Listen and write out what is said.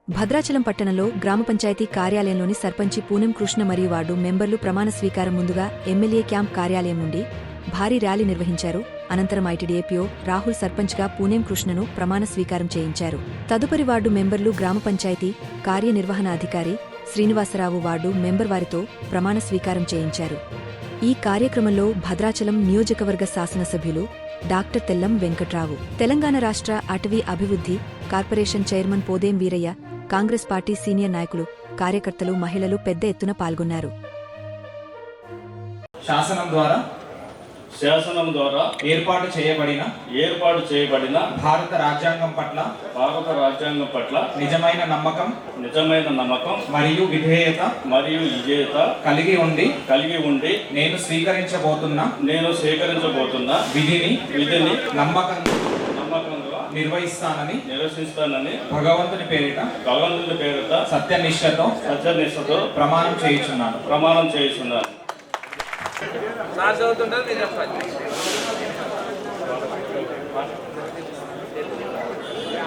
భద్రాచలం పట్టణంలో గ్రామ పంచాయతీ కార్యాలయంలోని సర్పంచి పూనం కృష్ణ మరియు వార్డు మెంబర్లు ప్రమాణ స్వీకారం ముందుగా ఎమ్మెల్యే క్యాంప్ కార్యాలయం నుండి భారీ ర్యాలీ నిర్వహించారు. అనంతరం ఐటీడీఏపీఓ రాహుల్ సర్పంచ్గా పూనం కృష్ణను ప్రమాణ స్వీకారం చేయించారు. తదుపరి వార్డు మెంబర్లు గ్రామ పంచాయతీ కార్యనిర్వహణాధికారి శ్రీనివాసరావు వార్డు మెంబర్ వారితో ప్రమాణ స్వీకారం చేయించారు. ఈ కార్యక్రమంలో భద్రాచలం నియోజకవర్గ శాసనసభ్యులు డాక్టర్ తెల్లం వెంకట్రావు, తెలంగాణ రాష్ట్ర అటవీ అభివృద్ధి corporation chairman Podem Veeraiah, Congress party senior నాయకులు, కార్యకర్తలు, మహిళలు పెద్ద ఎత్తున పాల్గొన్నారు. శాసనం ద్వారా ఏర్పాటు చేయబడిన భారత రాజ్యాంగం పట్ల నిజమైన నమ్మకం మరియు విధేయత కలిగి ఉండి నేను స్వీకరించబోతున్న విధిని నమ్మకంగా నిర్వహిస్తానని భగవంతుని పేరిట సత్యనిష్టతో ప్రమాణం చేయుచున్నాను. సార్ చదువుతుంటారు, నేను చెప్పాలి.